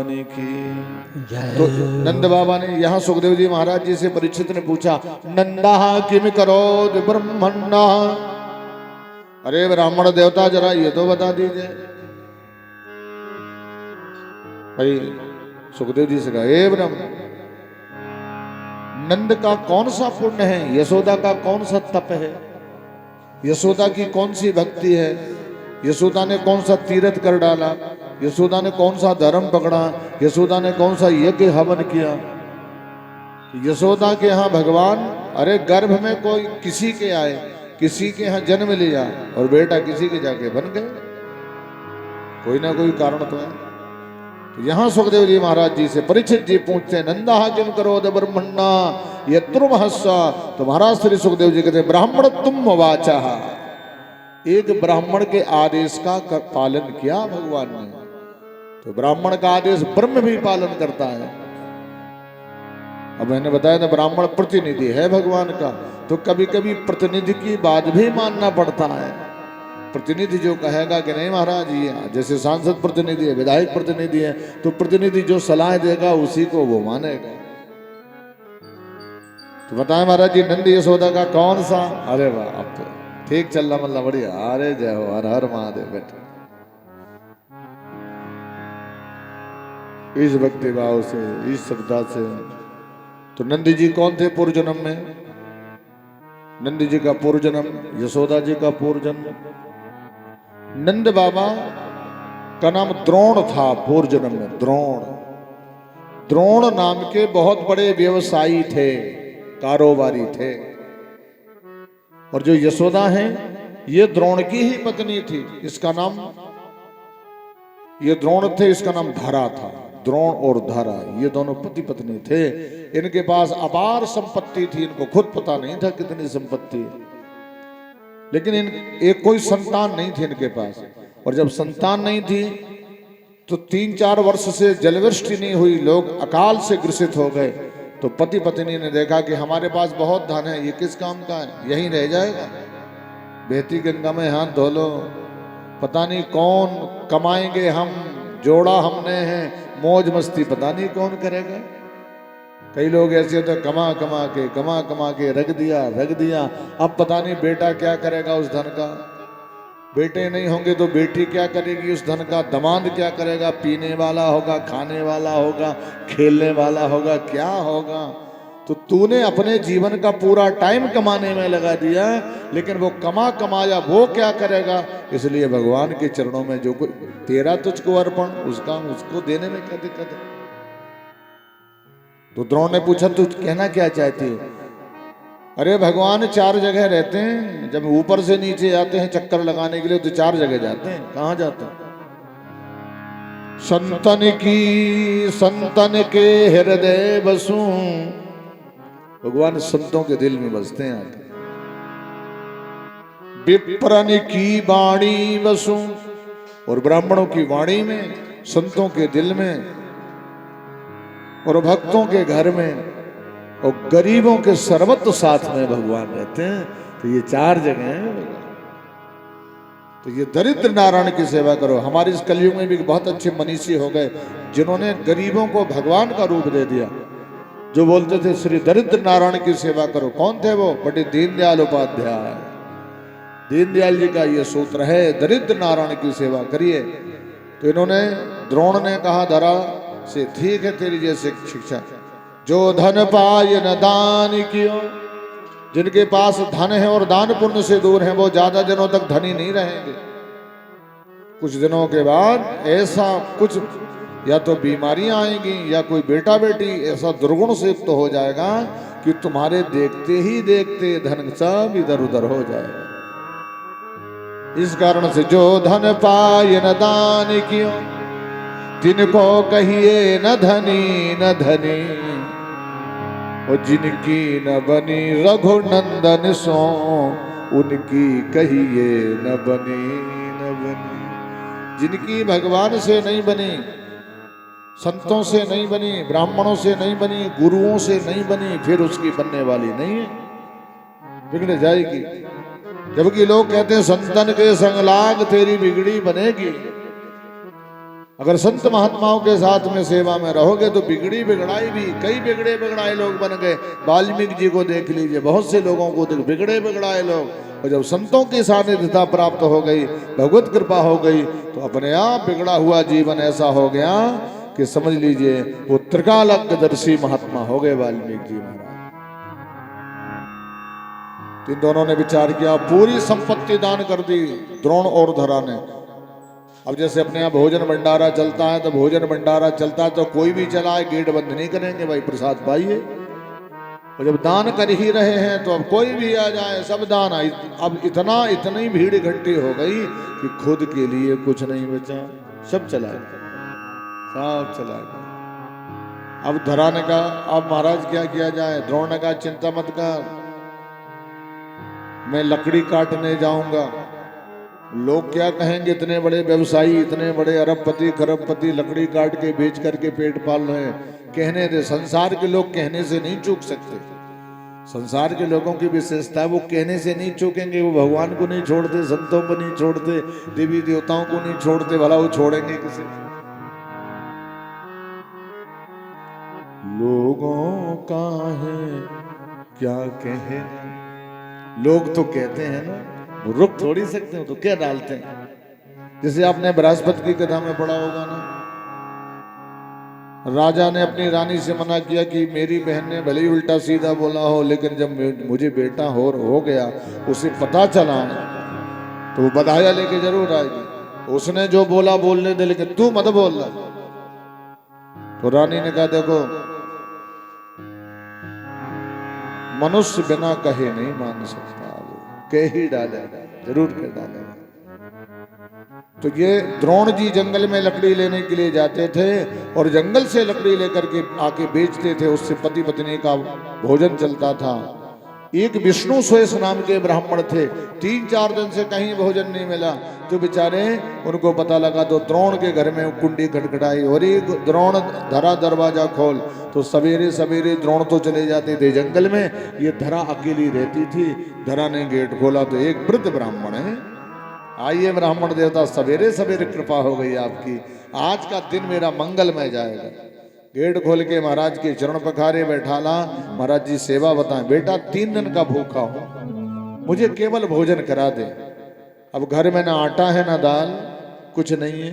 भगवान की जय। तो नंद बाबा ने यहाँ सुखदेव जी महाराज जी से परीक्षित ने पूछा, नंदा किम करोद ब्रह्मण्डा, अरे ब्राह्मण देवता जरा ये तो बता दीजिए। भाई सुखदेव जी से कहा, हे ब्रह्म, नंद का कौन सा पुण्य है, यशोदा का कौन सा तप है, यशोदा की कौन सी भक्ति है, यशोदा ने कौन सा तीर्थ कर डाला, यशोदा ने कौन सा धर्म पकड़ा, यशोदा ने कौन सा यज्ञ हवन किया। यशोदा के यहाँ भगवान, अरे गर्भ में कोई किसी के आए, किसी के यहाँ जन्म लिया और बेटा किसी के जाके बन गए, कोई ना कोई कारण तो है। तो यहाँ सुखदेव जी महाराज जी से परीक्षित जी पूछते हैं, नंदा किम करो द ब्रह्मण्णा यत्रुमहस्सा। तो महाराज श्री सुखदेव जी कहते, ब्राह्मण तुम वाचा, एक ब्राह्मण के आदेश का पालन किया भगवान ने। तो ब्राह्मण का आदेश ब्रह्म भी पालन करता है। अब मैंने बताया ना, ब्राह्मण प्रतिनिधि है भगवान का, तो कभी कभी प्रतिनिधि की बात भी मानना पड़ता है। प्रतिनिधि जो कहेगा कि नहीं महाराज ये, जैसे सांसद प्रतिनिधि है, विधायक प्रतिनिधि है, तो प्रतिनिधि जो सलाह देगा उसी को वो मानेगा। तो बताए महाराज जी, नंद यशोदा का कौन सा, अरे वाह अब तो ठीक चल रहा, मतलब बढ़िया, अरे जय हो, हर हर महादेव बेटा। इस भक्ति भाव से, इस श्रद्धा से। तो नंदी जी कौन थे पूर्व जन्म में? नंदी जी का पूर्व जन्म, यशोदा जी का पूर्व जन्म। नंद बाबा का नाम द्रोण था पूर्व जन्म में, द्रोण। द्रोण नाम के बहुत बड़े व्यवसायी थे, कारोबारी थे। और जो यशोदा है ये द्रोण की ही पत्नी थी, इसका नाम, ये द्रोण थे, इसका नाम धरा था। द्रोण और धरा ये दोनों पति पत्नी थे। इनके पास अपार संपत्ति थी, इनको खुद पता नहीं था कितनी संपत्ति है, लेकिन एक कोई संतान नहीं थी इनके पास। और जब संतान नहीं थी तो 3-4 वर्ष से जलवृष्टि नहीं हुई, लोग अकाल से ग्रसित हो गए। तो पति पत्नी ने देखा कि हमारे पास बहुत धन है, ये किस काम का है, यहीं रह जाएगा, बहती गंगा में हाथ धो लो, पता नहीं कौन कमाएंगे, हम जोड़ा हमने है, मौज मस्ती पता नहीं कौन करेगा। कई लोग ऐसे होते, कमा कमा के रख दिया, अब पता नहीं बेटा क्या करेगा उस धन का, बेटे नहीं होंगे तो बेटी क्या करेगी उस धन का, दामाद क्या करेगा, पीने वाला होगा, खाने वाला होगा, खेलने वाला होगा, क्या होगा। तो तूने अपने जीवन का पूरा टाइम कमाने में लगा दिया, लेकिन वो कमाया वो क्या करेगा। इसलिए भगवान के चरणों में जो कुछ तेरा तुझको अर्पण, उसका उसको देने में क्या दिक्कत है। तो द्रोण ने पूछा, तू कहना क्या चाहती हो? अरे भगवान 4 जगह रहते हैं, जब ऊपर से नीचे आते हैं चक्कर लगाने के लिए तो 4 जगह जाते हैं। कहाँ जाते हैं? संतन के हृदय बसूं, भगवान संतों के दिल में बसते हैं आके। विप्रन की वाणी बसूं, और ब्राह्मणों की वाणी में, संतों के दिल में, और भक्तों के घर में, और गरीबों के सर्वत्र साथ में भगवान रहते हैं। तो ये 4 जगह हैं। तो ये दरिद्र नारायण की सेवा करो। हमारे इस कलयुग में भी बहुत अच्छे मनीषी हो गए जिन्होंने गरीबों को भगवान का रूप दे दिया, जो बोलते थे श्री दरिद्र नारायण की सेवा करो। कौन थे वो? पंडित दीनदयाल उपाध्याय। दीनदयाल जी का ये सूत्र है, दरिद्र नारायण की सेवा करिए। तो इन्होंने, द्रोण ने कहा धरा से, ठीक है तेरी जैसे शिक्षा, जो धन पाय न दान कियो, जिनके पास धन है और दान पुण्य से दूर है, वो ज्यादा दिनों तक धनी नहीं रहेंगे। कुछ दिनों के बाद ऐसा कुछ, या तो बीमारियां आएंगी या कोई बेटा बेटी ऐसा दुर्गुण से युक्त हो जाएगा कि तुम्हारे देखते ही देखते धन सब इधर उधर हो जाएगा। इस कारण से जो धन पाय न दान कियो, तिनको कहिए न धनी न धनी, और जिनकी न बनी रघुनंदन सो, उनकी कहिए न बनी न बनी। जिनकी भगवान से नहीं बनी, संतों से नहीं बनी, ब्राह्मणों से नहीं बनी, गुरुओं से नहीं बनी, फिर उसकी बनने वाली नहीं है, बिगड़ जाएगी। जबकि लोग कहते हैं संतन के संग लाग तेरी बिगड़ी बनेगी। अगर संत महात्माओं के साथ में सेवा में रहोगे तो बिगड़ी बिगड़ाई भी, कई बिगड़े बिगड़ाए लोग बन गए। वाल्मीकि जी को देख लीजिए, बहुत से लोगों को देख बिगड़े बिगड़ाए लोग, और जब संतों की सानिध्यता प्राप्त हो गई, भगवत कृपा हो गई, तो अपने आप बिगड़ा हुआ जीवन ऐसा हो गया कि समझ लीजिए वो त्रिकालज्ञदर्शी महात्मा हो गए वाल्मीकि जी महाराज। तो इन दोनों ने विचार किया, पूरी संपत्ति दान कर दी द्रोण और धरा ने। अब जैसे अपने यहाँ भोजन भंडारा चलता है, तो भोजन भंडारा चलता है तो कोई भी चलाए, गेट बंद नहीं करेंगे, भाई प्रसाद पाइए। और जब दान कर ही रहे हैं तो अब कोई भी आ जाए, सब दान आई। अब इतनी भीड़ इकट्ठी हो गई कि खुद के लिए कुछ नहीं बचा, सब चला गया, सब चला गया। अब धरा ने कहा, अब महाराज क्या किया जाए? द्रोण ने कहा, चिंता मत कर, मैं लकड़ी काटने जाऊंगा। लोग क्या कहेंगे, इतने बड़े व्यवसायी, इतने बड़े अरबपति खरबपति लकड़ी काट के बेच करके पेट पाल रहे हैं, कहने दे। संसार के लोग कहने से नहीं चूक सकते। संसार के लोगों की विशेषता है, वो कहने से नहीं चूकेंगे। वो भगवान को नहीं छोड़ते, संतों को नहीं छोड़ते, देवी देवताओं को नहीं छोड़ते, भला वो छोड़ेंगे किसे? लोगों का है क्या कहे, लोग तो कहते हैं ना, वो रुक थोड़ी सकते हो, तो क्या डालते हैं। जैसे आपने बृहस्पति की कथा में पढ़ा होगा ना, राजा ने अपनी रानी से मना किया कि मेरी बहन ने भले ही उल्टा सीधा बोला हो, लेकिन जब मुझे बेटा हो गया, उसे पता चला तो वो बधाया लेके जरूर आएगी। उसने जो बोला बोलने दे, लेकिन तू मत बोलना। तो रानी ने कहा, देखो मनुष्य बिना कहे नहीं मान सकता, कह ही डालेगा, जरूर कह डालेगा। तो ये द्रोण जी जंगल में लकड़ी लेने के लिए जाते थे और जंगल से लकड़ी लेकर के आके बेचते थे, उससे पति पत्नी का भोजन चलता था। एक विष्णु स्वेश नाम के ब्राह्मण थे, 3-4 दिन से कहीं भोजन नहीं मिला, तो बेचारे उनको पता लगा, तो द्रोण के घर में कुंडी खटखटाई, और एक द्रोण धरा दरवाजा खोल। तो सवेरे सवेरे द्रोण तो चले जाते थे जंगल में, ये धरा अकेली रहती थी। धरा ने गेट खोला तो एक वृद्ध ब्राह्मण है, आइए ब्राह्मण देवता, सवेरे सवेरे कृपा हो गई आपकी, आज का दिन मेरा मंगलमय जाएगा। गेट खोल के महाराज के चरण पखारे, बैठाला, महाराज जी सेवा बताएं। बेटा 3 दिन का भूखा हूं, मुझे केवल भोजन करा दे। अब घर में ना आटा है ना दाल, कुछ नहीं है।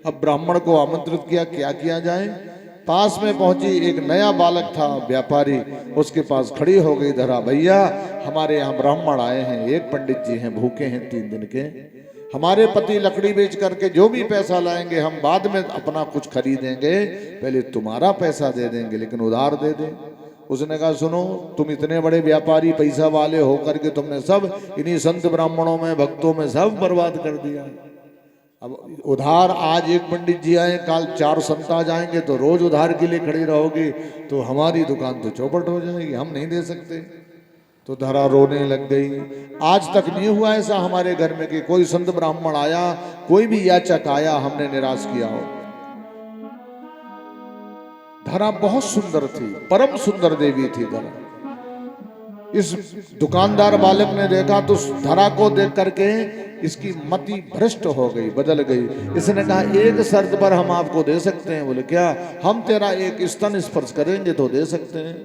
अब ब्राह्मण को आमंत्रित किया, क्या किया जाए। पास में पहुंची, एक नया बालक था व्यापारी, उसके पास खड़ी हो गई धरा, भैया हमारे यहाँ ब्राह्मण आए हैं, एक पंडित जी हैं, भूखे हैं 3 दिन के, हमारे पति लकड़ी बेच करके जो भी पैसा लाएंगे हम बाद में अपना कुछ खरीदेंगे, पहले तुम्हारा पैसा दे देंगे, लेकिन उधार दे दे। उसने कहा, सुनो तुम इतने बड़े व्यापारी पैसा वाले होकर के तुमने सब इन्हीं संत ब्राह्मणों में भक्तों में सब बर्बाद कर दिया। अब उधार आज एक पंडित जी आए, कल 4 संत आ जाएंगे, तो रोज उधार के लिए खड़ी रहोगी तो हमारी दुकान तो चौपट हो जाएगी, हम नहीं दे सकते। तो धरा रोने लग गई। आज तक नहीं हुआ ऐसा हमारे घर में कि कोई संत ब्राह्मण आया, कोई भी याचक आया, हमने निराश किया हो। धरा बहुत सुंदर थी, परम सुंदर देवी थी धरा। इस दुकानदार बालक ने देखा तो धरा को देख करके इसकी मति भ्रष्ट हो गई, बदल गई। इसने कहा, एक शर्त पर हम आपको दे सकते हैं। बोले क्या? हम तेरा एक स्तन स्पर्श करेंगे तो दे सकते हैं।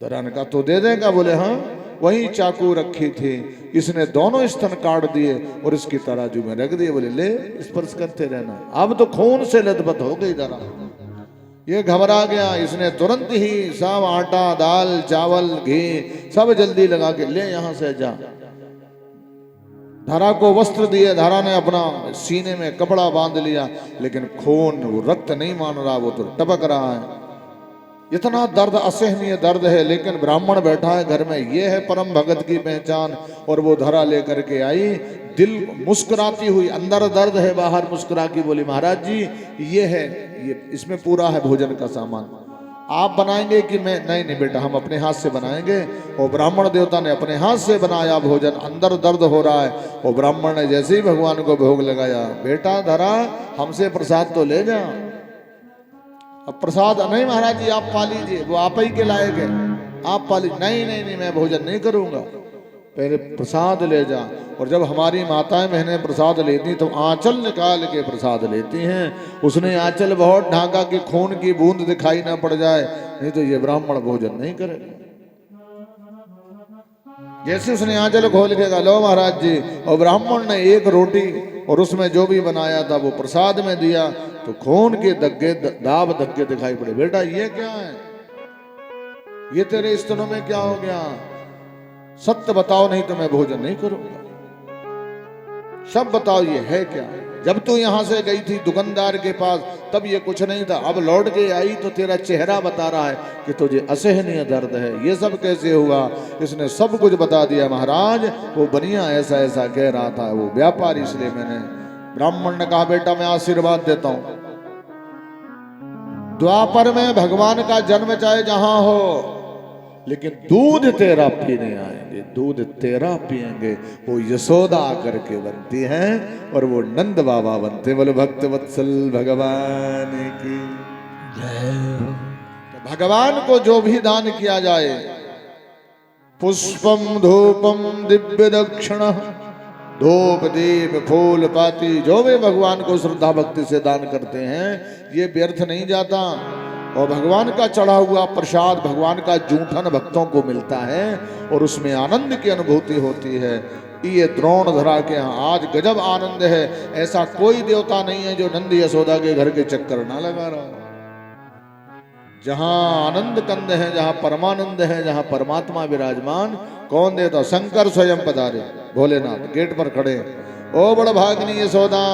धरा ने कहा, तो दे देगा? बोले हाँ। वही चाकू रखी थी, इसने दोनों स्तन काट दिए और इसकी तराजू में रख दिए। बोले ले, स्पर्श करते रहना। अब तो खून से लथपथ हो गई धरा, ये घबरा गया। इसने तुरंत ही सब आटा दाल चावल घी सब जल्दी लगा के ले यहाँ से जा। धरा को वस्त्र दिए, धरा ने अपना सीने में कपड़ा बांध लिया, लेकिन खून वो रक्त नहीं मान रहा, वो तो टपक रहा है। इतना दर्द, असहनीय दर्द है, लेकिन ब्राह्मण बैठा है घर में, ये है परम भगत की पहचान। और वो धरा लेकर के आई, दिल मुस्कुराती हुई, अंदर दर्द है बाहर मुस्कुरा की बोली, महाराज जी ये है, ये इसमें पूरा है भोजन का सामान, आप बनाएंगे कि मैं? नहीं नहीं बेटा, हम अपने हाथ से बनाएंगे। और ब्राह्मण देवता ने अपने हाथ से बनाया भोजन, अंदर दर्द हो रहा है। और ब्राह्मण ने जैसे ही भगवान को भोग लगाया, बेटा धरा हमसे प्रसाद तो ले जा। अब प्रसाद नहीं महाराज जी आप पा लीजिए, वो आप ही के लायक है, आप पा लीजिए। नहीं नहीं नहीं, मैं भोजन नहीं करूंगा। पहले प्रसाद ले जा। और जब हमारी माताएं बहनें प्रसाद लेती तो आंचल निकाल के प्रसाद लेती हैं। उसने आंचल बहुत ढांका कि खून की बूंद दिखाई ना पड़ जाए, नहीं तो ये ब्राह्मण भोजन नहीं करेगा। जैसे उसने आंचल खोल के कहा लो महाराज जी, और ब्राह्मण ने एक रोटी और उसमें जो भी बनाया था वो प्रसाद में दिया, तो खून के दग्गे दाब दग्गे दिखाई पड़े। बेटा ये क्या है, ये तेरे स्तनों में क्या हो गया, सत्य बताओ नहीं तो मैं भोजन नहीं करूंगा। सब बताओ ये है क्या। जब तू यहां से गई थी दुकानदार के पास तब ये कुछ नहीं था, अब लौट के आई तो तेरा चेहरा बता रहा है कि तुझे असहनीय दर्द है। ये सब कैसे हुआ? इसने सब कुछ बता दिया। महाराज वो बनिया ऐसा ऐसा कह रहा था, वो व्यापारी, इसलिए मैंने। ब्राह्मण ने कहा बेटा मैं आशीर्वाद देता हूं, द्वापर में भगवान का जन्म चाहे जहां हो, लेकिन दूध तेरा पीने आएंगे, दूध तेरा पिएंगे। वो यशोदा आकर के बनती हैं और वो नंद बाबा बनते। बोले भक्त वत्सल भगवान की जय। तो भगवान को जो भी दान किया जाए, पुष्पम धूपम दिव्य दक्षिण, धूप दीप फूल पाती, जो भी भगवान को श्रद्धा भक्ति से दान करते हैं ये व्यर्थ नहीं जाता। और भगवान का चढ़ा हुआ प्रसाद भगवान का जूठन भक्तों को मिलता है और उसमें आनंद की अनुभूति होती है। ये द्रोण धरा के यहाँ आज गजब आनंद है। ऐसा कोई देवता नहीं है जो नंद यशोदा के घर के चक्कर ना लगा रहा हो। जहां आनंद कंद है, जहां परमानंद है, जहां परमात्मा विराजमान, कौन देवता? शंकर स्वयं पधारे, भोलेनाथ गेट पर खड़े। ओ बड़ भागनी यशोदा।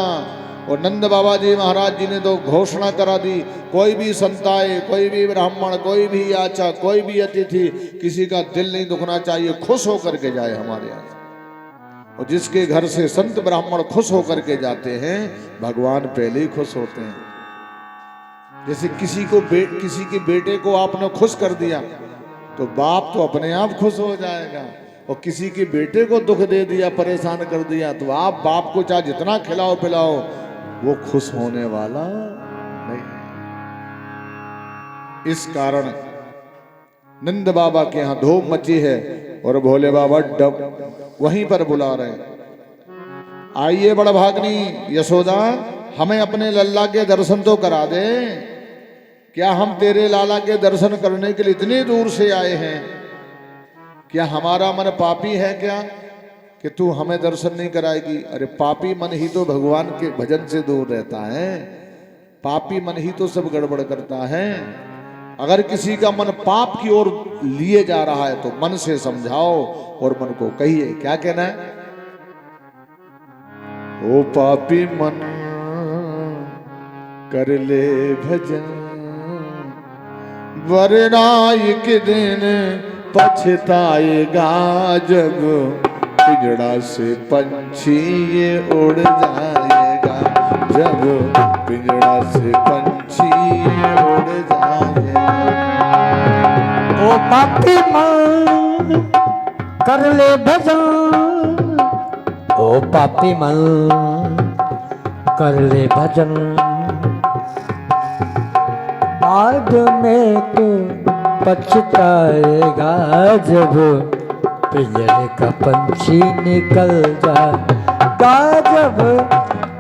और नंद बाबा जी महाराज जी ने तो घोषणा करा दी, कोई भी संताए, कोई भी ब्राह्मण, कोई भी याचक, कोई भी अतिथि, किसी का दिल नहीं दुखना चाहिए, खुश होकर के जाए हमारे यहाँ। और जिसके घर से संत ब्राह्मण खुश होकर के जाते हैं भगवान पहले ही खुश होते हैं। जैसे किसी के बेटे को आपने खुश कर दिया तो बाप तो अपने आप खुश हो जाएगा, और किसी के बेटे को दुख दे दिया, परेशान कर दिया, तो आप बाप को चाहे जितना खिलाओ पिलाओ वो खुश होने वाला नहीं। इस कारण नंद बाबा के यहां धूम मची है और भोले बाबा डब वहीं पर बुला रहे हैं। आइए बड़ा भागनी यशोदा, हमें अपने लल्ला के दर्शन तो करा दे। क्या हम तेरे लाला के दर्शन करने के लिए इतनी दूर से आए हैं? क्या हमारा मन पापी है क्या कि तू हमें दर्शन नहीं कराएगी? अरे पापी मन ही तो भगवान के भजन से दूर रहता है, पापी मन ही तो सब गड़बड़ करता है। अगर किसी का मन पाप की ओर लिए जा रहा है तो मन से समझाओ और मन को कहिए। क्या कहना है? ओ पापी मन कर ले भजन, वरना एक दिन पछताएगा जब पिंजड़ा से पंछी ये उड़ जाएगा, जब पिंजड़ा से पंछी ये उड़ जाएगा। ओ पापी मन कर ले भजन, ओ पापी मन कर ले भजन, बाद में तू पछताएगा जब पिंजरे का पंछी निकल जाएगा, जब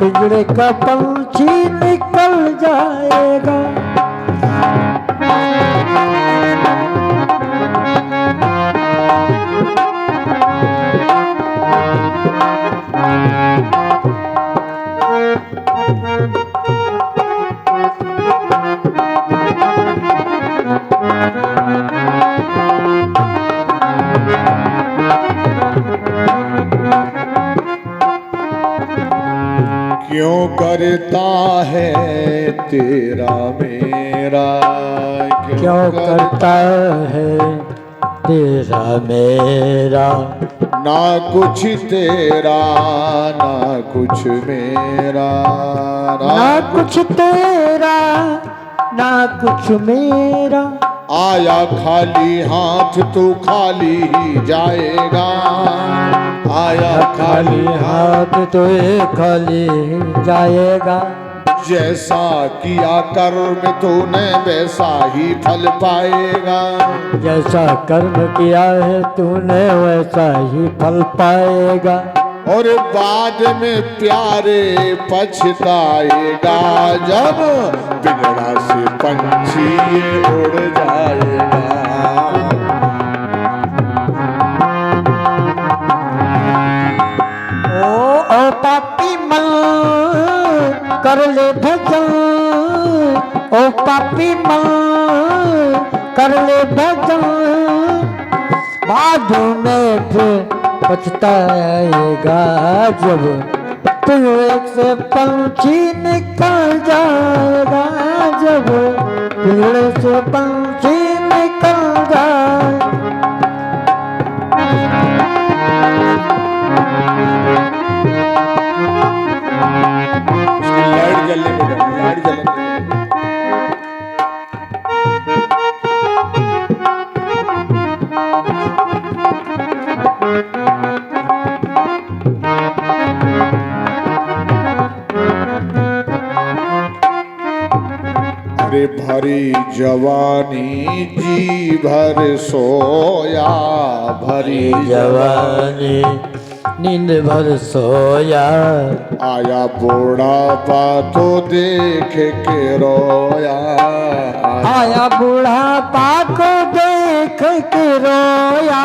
पिंजरे का पंछी निकल जाएगा। क्यों करता है तेरा मेरा, क्यों करता है तेरा मेरा, ना कुछ तेरा ना कुछ मेरा, ना कुछ तेरा ना कुछ मेरा। आया खाली हाथ तू खाली ही जाएगा, आया खाली हाथ तो ये खाली जाएगा। जैसा किया कर्म तूने वैसा ही फल पाएगा। जैसा कर्म किया है तूने वैसा ही फल पाएगा। और बाद में प्यारे पछताएगा जब पिंजड़ा से पंछी ये उड़ जाएगा। ओ पापी मन कर ले भजन, ओ पापी मन कर ले भजन, बाद में फिर पछताएगा जब पिंजरे से पंछी निकल जाएगा। जब पिंजरे से पंछी निकल जाए। उसकी लाइट जलने को जाए, लाइट जलने को। अरे भरी जवानी जी भर सोया, भरी जवानी नींद भर सोया, आया बूढ़ापा तो देख के रोया। आया बूढ़ापा को देख के रोया।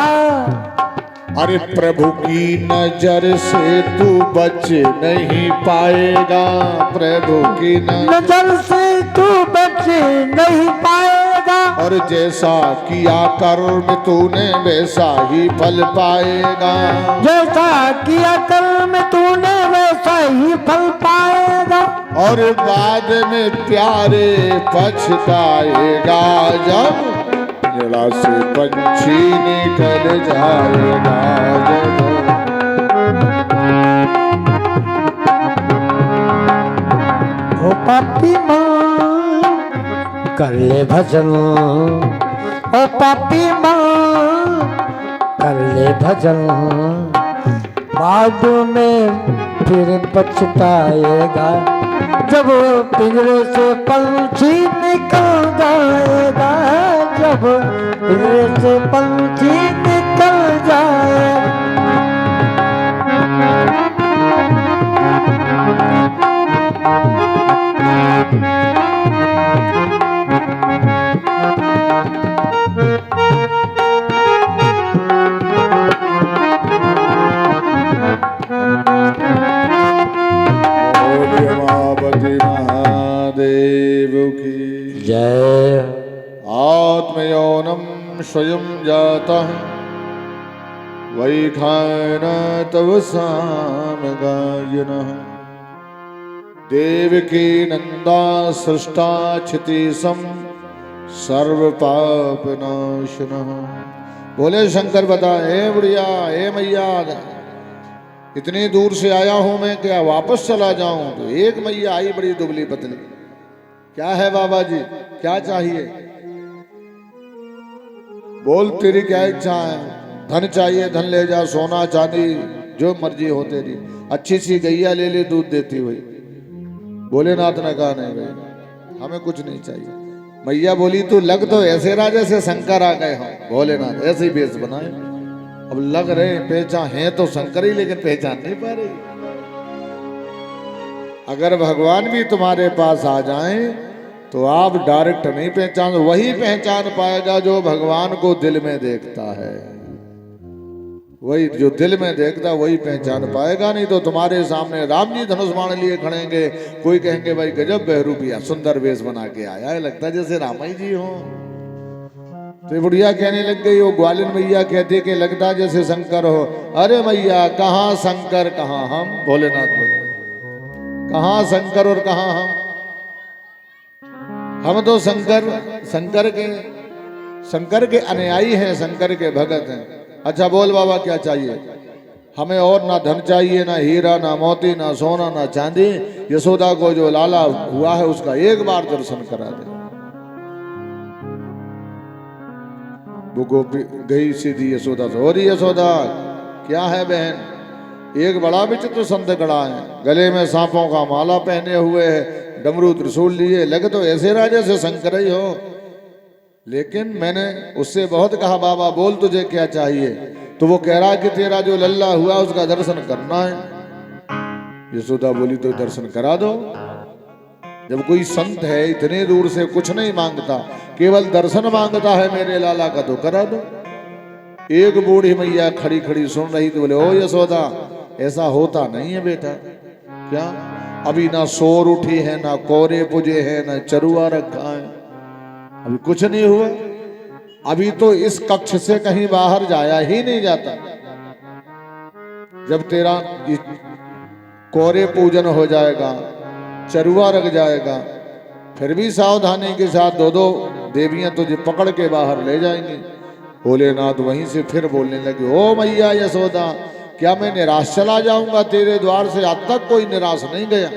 अरे प्रभु की नजर से तू बच नहीं पाएगा, प्रभु की नजर से तू बच नहीं पाएगा। और जैसा किया कर्म तूने वैसा ही फल पाएगा। जैसा किया कर्म तूने वैसा ही फल पाएगा। और बाद में प्यारे पछताएगा जब पिंजड़ा से पंछी निकल जाएगा। ओ पापी माँ कर ले भजन, ओ पापी माँ कर ले भजन, बाद में फिर पछताएगा जब पिंजरे से पंछी निकल जाएगा। जब पिंजरे से पंछी निकल जाए। महादेव की जय। आत्मयौनम स्वयं जातः वैखान तव साम गायनः। देवकी नंदा सृष्टा क्षितिसम सर्व पाप नाशनः। बोले शंकर बता, हे बुढ़िया, हे मैया, इतनी दूर से आया हूं मैं, क्या वापस चला जाऊं? तो एक मैया आई बड़ी दुबली पतली। क्या है बाबा जी, क्या चाहिए? बोल तेरी क्या इच्छा है? धन चाहिए, धन ले जा, सोना चांदी जो मर्जी हो तेरी। अच्छी सी गैया ले ले, दूध देती हुई। भोलेनाथ ने कहा नहीं भाई, हमें कुछ नहीं चाहिए। मैया बोली तू लग तो ऐसे रहा जैसे शंकर आ गए हो। भोलेनाथ ऐसे ही बेस बनाए। अब लग रहे पहचान है तो शंकर ही, लेकिन पहचान नहीं पा रही। अगर भगवान भी तुम्हारे पास आ जाएं तो आप डायरेक्ट नहीं पहचान, वही पहचान पाएगा जो भगवान को दिल में देखता है। वही जो दिल में देखता वही पहचान पाएगा। नहीं तो तुम्हारे सामने राम जी धनुष बाण लिए खड़ेंगे, कोई कहेंगे भाई गजब बहरूपिया, सुंदर वेश बना के आया है, लगता है जैसे रामाई जी हो। तो बुढ़िया कहने लग गई, वो ग्वालिन मैया कहती कि लगता जैसे शंकर हो। अरे मैया, कहाँ शंकर कहाँ हम? भोलेनाथ बोले कहाँ शंकर और कहाँ हम तो शंकर के अनुयायी हैं, शंकर के भगत हैं। अच्छा बोल बाबा क्या चाहिए? हमें और ना धन चाहिए, ना हीरा, ना मोती, ना सोना, ना चांदी। यशोदा को जो लाला हुआ है उसका एक बार दर्शन करा दे। वो गोपी गई सीधी यशोदा से, और यशोदा क्या है बहन? एक बड़ा विचित्र संत खड़ा है, गले में सांपों का माला पहने हुए है, डमरू त्रिशूल लिए, लगे तो ऐसे राजा से शंकर ही हो। लेकिन मैंने उससे बहुत कहा बाबा बोल तुझे क्या चाहिए, तो वो कह रहा कि तेरा जो लल्ला हुआ उसका दर्शन करना है। यशोदा बोली तो दर्शन करा दो। जब कोई संत है इतने दूर से कुछ नहीं मांगता, केवल दर्शन मांगता है मेरे लाला का, तो करा दो। एक बूढ़ी मैया खड़ी खड़ी सुन रही थी, बोले ओ यशोदा ऐसा होता नहीं है बेटा। क्या? अभी ना सोर उठी है, ना कोरे पुजे है, ना चरुआ रखा है, अभी कुछ नहीं हुआ। अभी तो इस कक्ष से कहीं बाहर जाया ही नहीं जाता। जब तेरा कोरे पूजन हो जाएगा, चरुआ रख जाएगा, फिर भी सावधानी के साथ दो दो देवियां तुझे पकड़ के बाहर ले जाएंगी। भोलेनाथ वहीं से फिर बोलने लगे, ओ मैया यशोदा क्या मैं निराश चला जाऊंगा? तेरे द्वार से आज तक कोई निराश नहीं गया,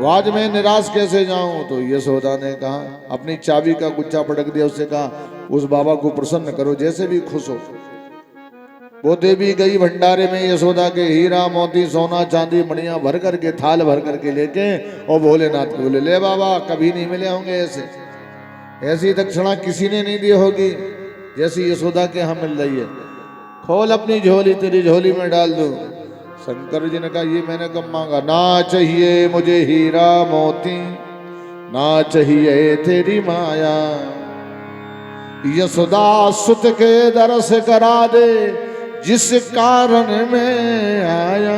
आज मैं निराश कैसे जाऊं? तो यशोदा ने कहा, अपनी चाबी का गुच्छा पटक दिया, उससे कहा उस बाबा को प्रसन्न करो जैसे भी खुश हो। वो देवी गई भंडारे में, यशोदा के हीरा मोती सोना चांदी मणियां भर करके थाल भर करके लेके, और भोलेनाथ को बोले ले बाबा कभी नहीं मिले होंगे ऐसे, ऐसी दक्षिणा किसी ने नहीं दी होगी जैसी यशोदा के यहाँ मिल रही है। खोल अपनी झोली, तेरी झोली में डाल दो। शंकर जी ने कहा ये मैंने कब मांगा? ना चाहिए मुझे हीरा मोती, ना चाहिए तेरी माया, यशोदा सुत के दर्श करा दे जिस कारण में आया।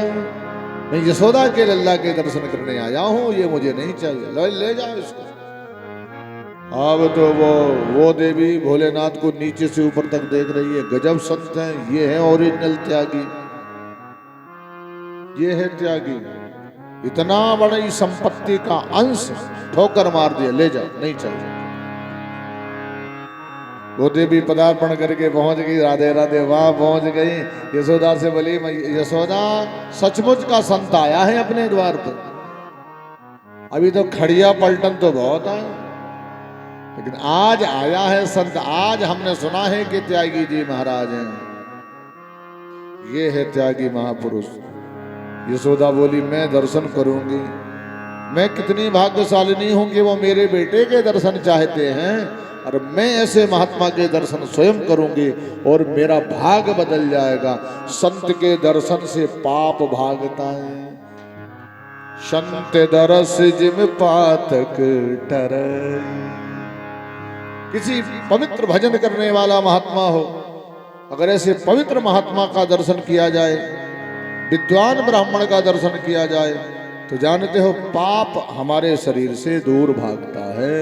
मैं यशोदा के लल्ला के दर्शन करने आया हूं, ये मुझे नहीं चाहिए, ले जाओ इसको। अब तो वो देवी भोलेनाथ को नीचे से ऊपर तक देख रही है, गजब संत हैं, ये है ओरिजिनल त्यागी, ये है त्यागी। इतना बड़ी संपत्ति का अंश ठोकर मार दिया, ले जाओ, नहीं चाहिए। वो देवी पदार्पण करके पहुंच गई, राधे राधे वाह पहुंच गई। यशोदा से बोली यशोदा सचमुच का संत आया है अपने द्वार पर। अभी तो खड़िया पलटन तो बहुत है, लेकिन आज आया है संत। आज हमने सुना है कि त्यागी जी महाराज हैं, ये है त्यागी महापुरुष। यशोदा बोली मैं दर्शन करूंगी, मैं कितनी भाग्यशालिनी हूं कि वो मेरे बेटे के दर्शन चाहते हैं, और मैं ऐसे महात्मा के दर्शन स्वयं करूंगी और मेरा भाग बदल जाएगा। संत के दर्शन से पाप भागता है, संत दरस जिम पातक टरई। किसी पवित्र भजन करने वाला महात्मा हो, अगर ऐसे पवित्र महात्मा का दर्शन किया जाए, विद्वान ब्राह्मण का दर्शन किया जाए, तो जानते हो पाप हमारे शरीर से दूर भागता है।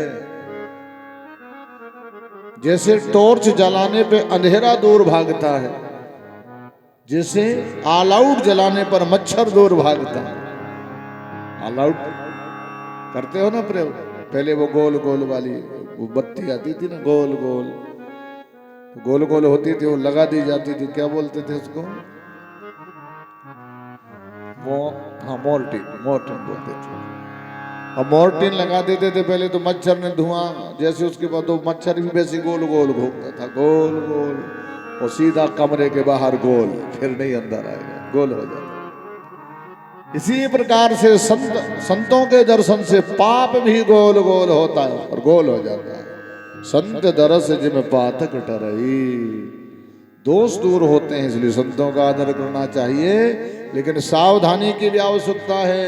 जैसे टॉर्च जलाने पे अंधेरा दूर भागता है, जैसे ऑल आउट जलाने पर मच्छर दूर भागता है। ऑल आउट करते हो ना प्रयोग? पहले वो गोल गोल वाली वो बत्ती आती थी ना, गोल गोल गोल गोल होती थी, वो लगा दी जाती थी, क्या बोलते थे उसको? हाँ मोर्टिन, मोर्टिन बोलते थे। और मोर्टिन लगा देते थे पहले, तो मच्छर ने धुआं जैसे, उसके बाद तो मच्छर भी वैसे गोल गोल घूमता था, गोल गोल, और सीधा कमरे के बाहर गोल, फिर नहीं अंदर आएगा, गोल हो जाता। इसी प्रकार से संतों के दर्शन से पाप भी गोल गोल होता है और गोल हो जाता है। संत दरस जिम पातक टरई, दोष दूर होते हैं, इसलिए संतों का आदर करना चाहिए, लेकिन सावधानी की भी आवश्यकता है।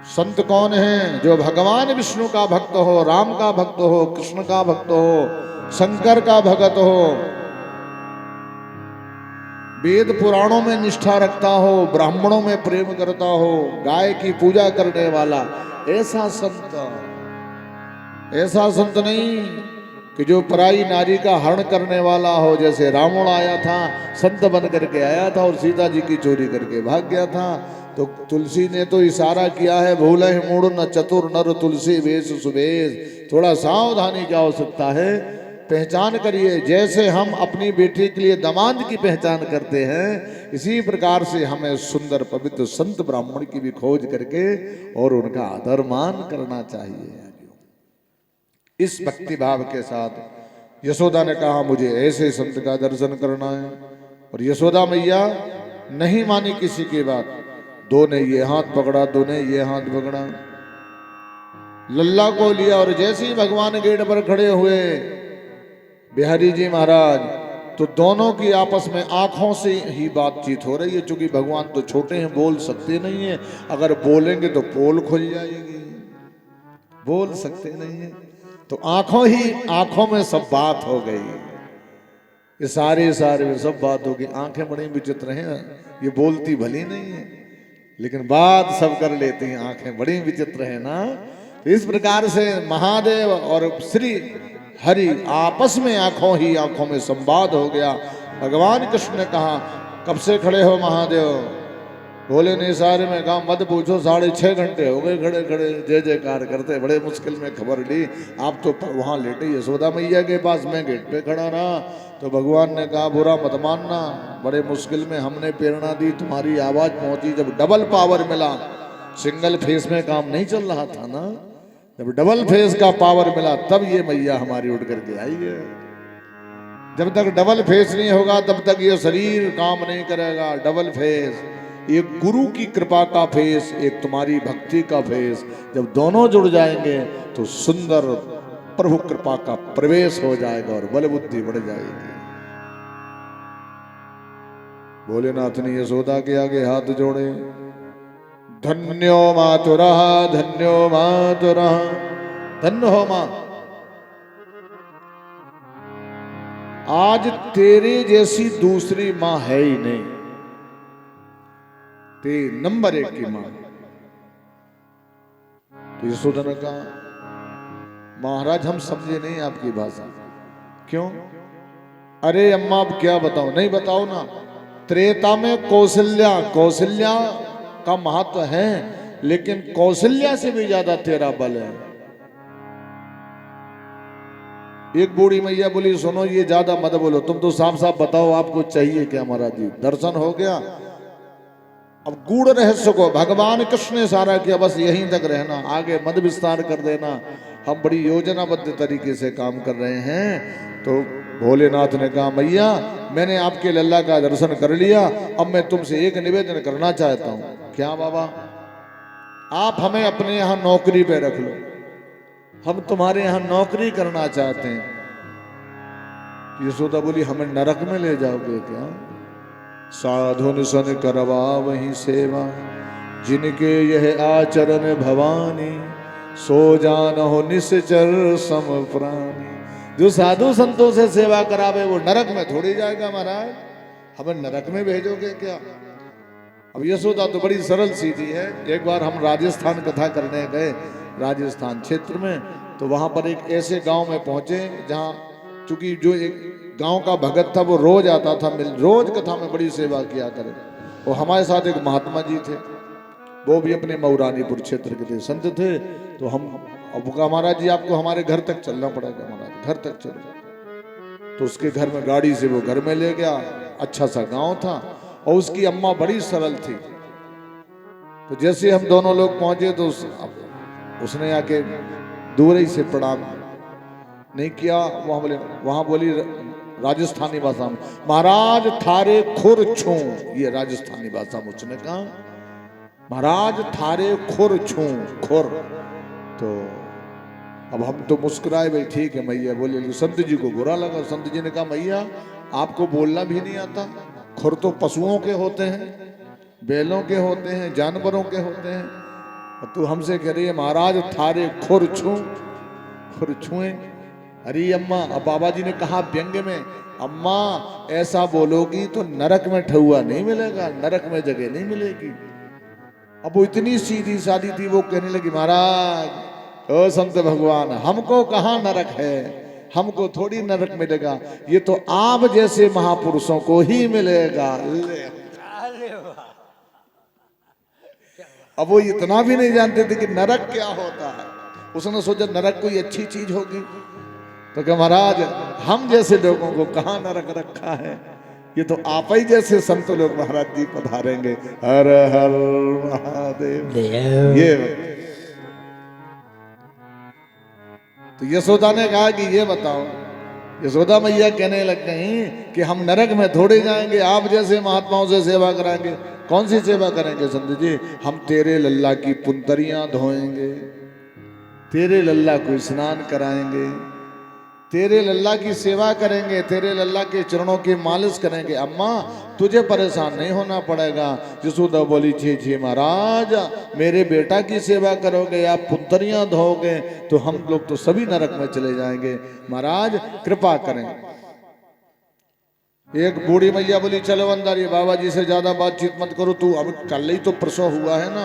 संत कौन है? जो भगवान विष्णु का भक्त हो, राम का भक्त हो, कृष्ण का भक्त हो, शंकर का भक्त हो, वेद पुराणों में निष्ठा रखता हो, ब्राह्मणों में प्रेम करता हो, गाय की पूजा करने वाला, ऐसा संत नहीं कि जो पराई नारी का हरण करने वाला हो। जैसे रावण आया था, संत बन करके आया था और सीता जी की चोरी करके भाग गया था। तो तुलसी ने तो इशारा किया है, भूले मूढ़ न चतुर नर तुलसी वेश सुबेश। थोड़ा सावधानी की आवश्यकता है, पहचान करिए। जैसे हम अपनी बेटी के लिए दामाद की पहचान करते हैं, इसी प्रकार से हमें सुंदर पवित्र संत ब्राह्मण की भी खोज करके और उनका आदर मान करना चाहिए। इस भक्ति भाव के साथ यशोदा ने कहा मुझे ऐसे संत का दर्शन करना है, और यशोदा मैया नहीं मानी किसी की बात। दो ने ये हाथ पकड़ा, दो ने ये हाथ पकड़ा, लल्ला को लिया और जैसे ही भगवान गेट पर खड़े हुए बिहारी जी महाराज, तो दोनों की आपस में आंखों से ही बातचीत हो रही है। क्योंकि भगवान तो छोटे हैं, बोल सकते नहीं है, अगर बोलेंगे तो पोल खुल जाएगी, बोल सकते नहीं है। तो आंखों में सब बात हो गई, इशारे में सब बात हो गई। आंखें बड़ी विचित्र हैं, ये बोलती भली नहीं है लेकिन बात सब कर लेती हैं, आंखें बड़ी विचित्र है ना। तो इस प्रकार से महादेव और श्री हरि आपस में आंखों में संवाद हो गया। भगवान कृष्ण ने कहा, कब से खड़े हो महादेव? बोले ने इशारे में कहा, मत पूछो, 6.5 घंटे हो गए खड़े खड़े जय जयकार करते, बड़े मुश्किल में खबर ली। आप तो वहां लेटे यशोदा मैया के पास, मैं गेट पे खड़ा रहा। तो भगवान ने कहा, बुरा मत मानना, बड़े मुश्किल में हमने प्रेरणा दी, तुम्हारी आवाज पहुंची। जब डबल पावर मिला, सिंगल फेस में काम नहीं चल रहा था ना, जब डबल फेस का पावर मिला तब ये मैया हमारी उठ करके आई है। जब तक डबल फेस नहीं होगा तब तक ये शरीर काम नहीं करेगा। डबल फेस, एक गुरु की कृपा का फेस, एक तुम्हारी भक्ति का फेस, जब दोनों जुड़ जाएंगे तो सुंदर प्रभु कृपा का प्रवेश हो जाएगा और बल बुद्धि बढ़ जाएगी। भोलेनाथ ने यशोदा के आगे हाथ जोड़े, धन्यो मातुरः, धन्यो मातुरः, धन्य हो मां, आज तेरे जैसी दूसरी मां है ही नहीं, ते नंबर 1 की मां। तो यशोदा ने कहा, महाराज हम समझे नहीं आपकी भाषा। क्यों? अरे अम्मा अब क्या बताऊं? नहीं बताओ ना। त्रेता में कौशल्या का महत्व है, लेकिन कौशल्या से भी ज्यादा तेरा बल है। एक बूढ़ी मैया बोली, सुनो ये ज्यादा मत बोलो, तुम तो साफ साफ बताओ आपको चाहिए क्या? महाराज जी दर्शन हो गया, अब गूढ़ रहस्य को भगवान कृष्ण ने सारा किया, बस यहीं तक रहना, आगे मत विस्तार कर देना, हम बड़ी योजनाबद्ध तरीके से काम कर रहे हैं। तो भोलेनाथ ने कहा, मैया मैंने आपके लल्ला का दर्शन कर लिया, अब मैं तुमसे एक निवेदन करना चाहता हूं। क्या बाबा? आप हमें अपने यहां नौकरी पे रख लो, हम तुम्हारे यहां नौकरी करना चाहते हैं। यशोदा बोली, हमें नरक में ले जाओगे क्या? साधु सन करवा वही सेवा, जिनके यह आचरण भवानी, सो जान हो निश्चर सम प्राणी। जो साधु संतों से सेवा करावे वो नरक में थोड़ी जाएगा महाराज, हमें नरक में भेजोगे क्या? अब यशोदा तो बड़ी सरल सीधी है। एक बार हम राजस्थान कथा करने गए, राजस्थान क्षेत्र में, तो वहां पर एक ऐसे गांव में पहुंचे जहां चूंकि जो एक गांव का भगत था वो रोज आता था, रोज कथा में बड़ी सेवा किया करे। वो हमारे साथ एक महात्मा जी थे, वो भी अपने मऊरानीपुर क्षेत्र के थे, संत थे। तो हम अब कहा, महाराज जी आपको हमारे घर तक चलना पड़ेगा, महाराज घर तक चलो। तो उसके घर में गाड़ी से वो घर में ले गया, अच्छा सा गांव था, और उसकी अम्मा बड़ी सरल थी। तो जैसे हम दोनों लोग पहुंचे तो उसने आके दूर ही से प्रणाम नहीं किया, वहां बोली राजस्थानी भाषा में, महाराज थारे खुर छू, ये राजस्थानी भाषा में उसने कहा, महाराज थारे खुर छू, खुर। तो अब हम तो मुस्कुराए, भाई ठीक है मैया। बोले संत जी को बुरा लगा, संत जी ने कहा, मैया आपको बोलना भी नहीं आता? खुर तो पशुओं के होते हैं, बैलों के होते हैं, जानवरों के होते हैं, और तू हमसे कह रही है महाराज थारे खुर छू, खुर छुए। अरे अम्मा, अब बाबा जी ने कहा व्यंग्य में, अम्मा ऐसा बोलोगी तो नरक में ठहुआ नहीं मिलेगा, नरक में जगह नहीं मिलेगी। अब वो इतनी सीधी सादी थी, वो कहने लगी, महाराज ओ संत भगवान, हमको कहाँ नरक है, हमको थोड़ी नरक मिलेगा, ये तो आप जैसे महापुरुषों को ही मिलेगा। अब वो इतना भी नहीं जानते थे कि नरक क्या होता है। उसने सोचा नरक कोई अच्छी चीज होगी, तो क्या महाराज हम जैसे लोगों को कहाँ नरक रखा है, ये तो आप ही जैसे संत लोग महाराज जी पधारेंगे। हर हर महादेव। ये तो यशोदा ने कहा कि ये बताओ, यशोदा मैया कहने लग गई कि हम नरक में थोड़े जाएंगे, आप जैसे महात्माओं से सेवा कराएंगे। कौन सी सेवा करेंगे संत जी? हम तेरे लल्ला की पुंतरियां धोएंगे, तेरे लल्ला को स्नान कराएंगे, तेरे लल्ला की सेवा करेंगे, तेरे लल्ला के चरणों की मालिश करेंगे। अम्मा तुझे परेशान नहीं होना पड़ेगा। यशोदा बोली छी छी महाराज, मेरे बेटा की सेवा करोगे, आप पुंतरियां धोगे तो हम लोग तो सभी नरक में चले जाएंगे। महाराज कृपा करें। एक बूढ़ी मैया बोली चलो अंदर, ये बाबा जी से ज्यादा बातचीत मत करो, तू अब कल ही तो प्रसव हुआ है ना,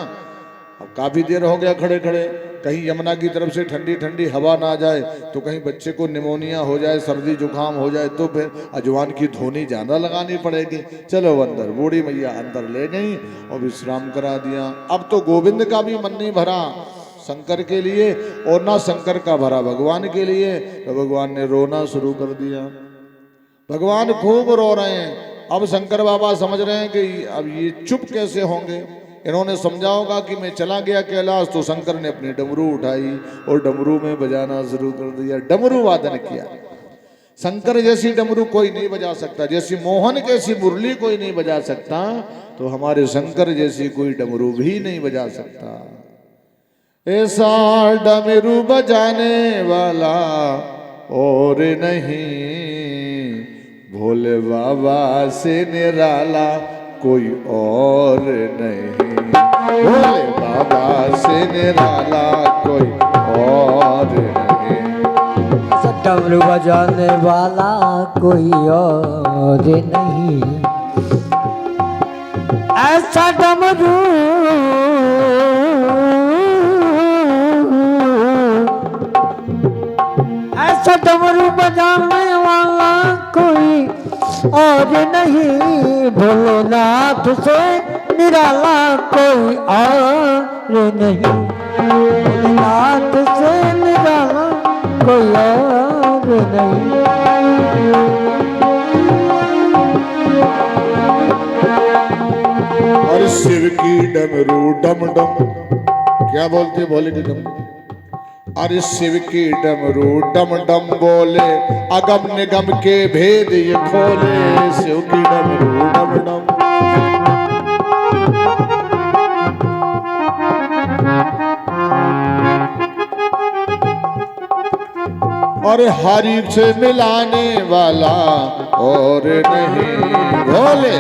अब काफी देर हो गया खड़े खड़े, कहीं यमुना की तरफ से ठंडी ठंडी हवा ना जाए तो कहीं बच्चे को निमोनिया हो जाए, सर्दी जुकाम हो जाए तो फिर अजवान की धोनी ज्यादा लगानी पड़ेगी। चलो अंदर। बूढ़ी मैया अंदर ले गई और विश्राम करा दिया। अब तो गोविंद का भी मन नहीं भरा शंकर के लिए, और ना शंकर का भरा भगवान के लिए, तो भगवान ने रोना शुरू कर दिया। भगवान खूब रो रहे हैं। अब शंकर बाबा समझ रहे हैं कि अब ये चुप कैसे होंगे। इन्होंने समझा होगा कि मैं चला गया कैलाश, तो शंकर ने अपनी डमरू उठाई और डमरू में बजाना शुरू कर दिया। डमरू वादन किया। शंकर जैसी डमरू कोई नहीं बजा सकता, जैसी मोहन कैसी मुरली कोई नहीं बजा सकता, तो हमारे शंकर जैसी कोई डमरू भी नहीं बजा सकता। ऐसा डमरू बजाने वाला और नहीं, भोले बाबा से निराला कोई और नहीं, भोले बाबा से निराला कोई और नहीं। डमरू बजाने वाला कोई और नहीं, ऐसा डमरू ऐसा डमरू बजाने वाला कोई और नहीं, भोलेनाथ से निराला कोई और नहीं, भोलेनाथ से निराला कोई और नहीं। और शिव की डमरू डम डम, क्या बोलते बोले कि डम, अरे शिव की डमरू डम डम बोले, अगम निगम के भेद ये खोले। शिव की डमरू डम डम, और हरि से मिलाने वाला और नहीं, भोले